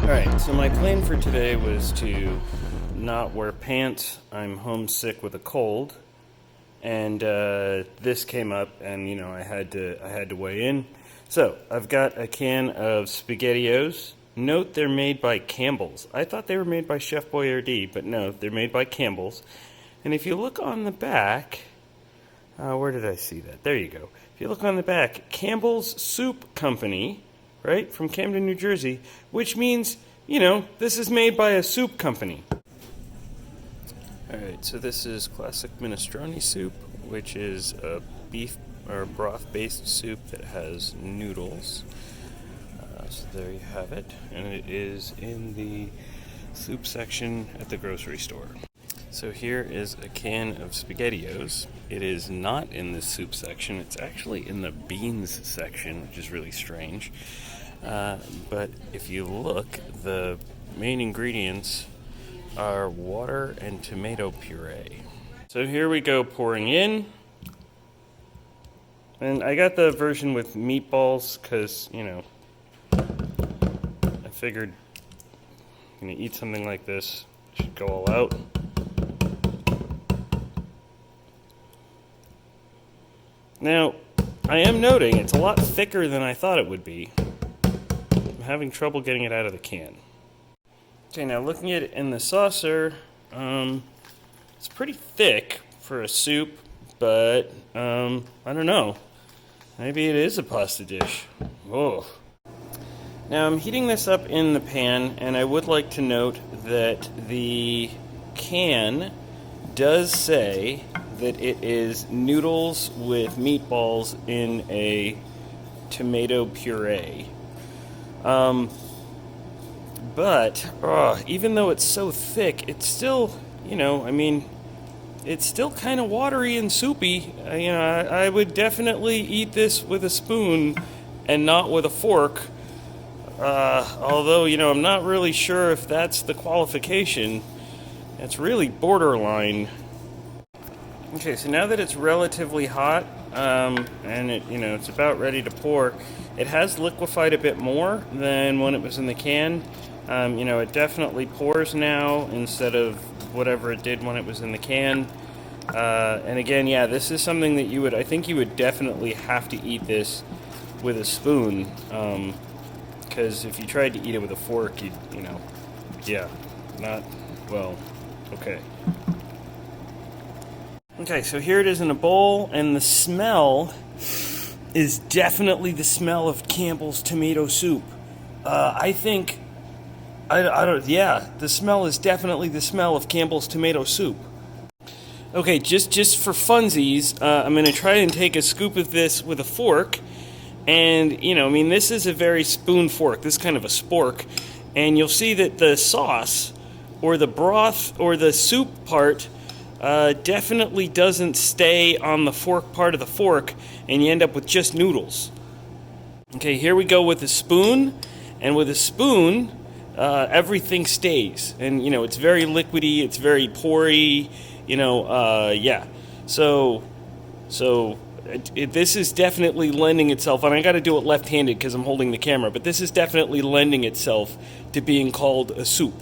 Alright, so my plan for today was to not wear pants. I'm homesick with a cold. And this came up and I had to weigh in. So I've got a can of Spaghettios. Note they're made by Campbell's. I thought they were made by Chef Boyardee, but no, they're made by Campbell's. And if you look on the back, where did I see that? There you go. If you look on the back, Campbell's Soup Company, right, from Camden, New Jersey, which means, this is made by a soup company. Alright, so this is classic minestrone soup, which is a beef or broth-based soup that has noodles. So there you have it, and it is in the soup section at the grocery store. So here is a can of Spaghettios. It is not in the soup section. It's actually in the beans section, which is really strange. But if you look, the main ingredients are water and tomato puree. So here we go, pouring in. And I got the version with meatballs because, I figured I'm gonna eat something like this. Should go all out. Now, I am noting it's a lot thicker than I thought it would be. I'm having trouble getting it out of the can. Okay, now looking at it in the saucer, it's pretty thick for a soup, but I don't know. Maybe it is a pasta dish. Whoa. Now I'm heating this up in the pan, and I would like to note that the can does say that it is noodles with meatballs in a tomato puree. But even though it's so thick, it's still, it's still kind of watery and soupy. I would definitely eat this with a spoon and not with a fork. Although, I'm not really sure if that's the qualification. It's really borderline. Okay, so now that it's relatively hot, and it's about ready to pour, it has liquefied a bit more than when it was in the can. It definitely pours now instead of whatever it did when it was in the can. And again, yeah, this is something that I think you would definitely have to eat this with a spoon. Because if you tried to eat it with a fork, okay. Okay, so here it is in a bowl, and the smell is definitely the smell of Campbell's tomato soup. The smell is definitely the smell of Campbell's tomato soup. Okay, just for funsies, I'm going to try and take a scoop of this with a fork. And, this is a very spoon fork. This is kind of a spork. And you'll see that the sauce, or the broth, or the soup part, definitely doesn't stay on the fork part of the fork, and you end up with just noodles. Okay, here we go with a spoon. And with a spoon, everything stays. And, it's very liquidy, it's very pory, yeah. So this is definitely lending itself, and I got to do it left-handed because I'm holding the camera, but this is definitely lending itself to being called a soup.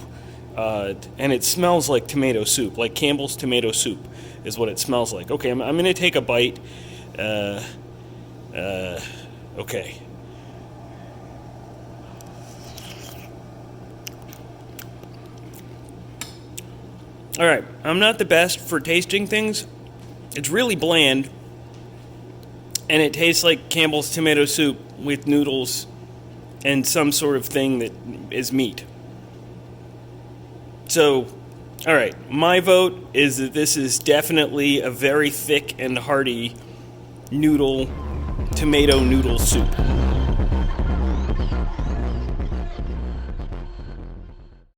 And it smells like tomato soup, like Campbell's tomato soup is what it smells like. Okay, I'm going to take a bite. Okay. All right, I'm not the best for tasting things. It's really bland. And it tastes like Campbell's tomato soup with noodles and some sort of thing that is meat. So, all right, my vote is that this is definitely a very thick and hearty tomato noodle soup.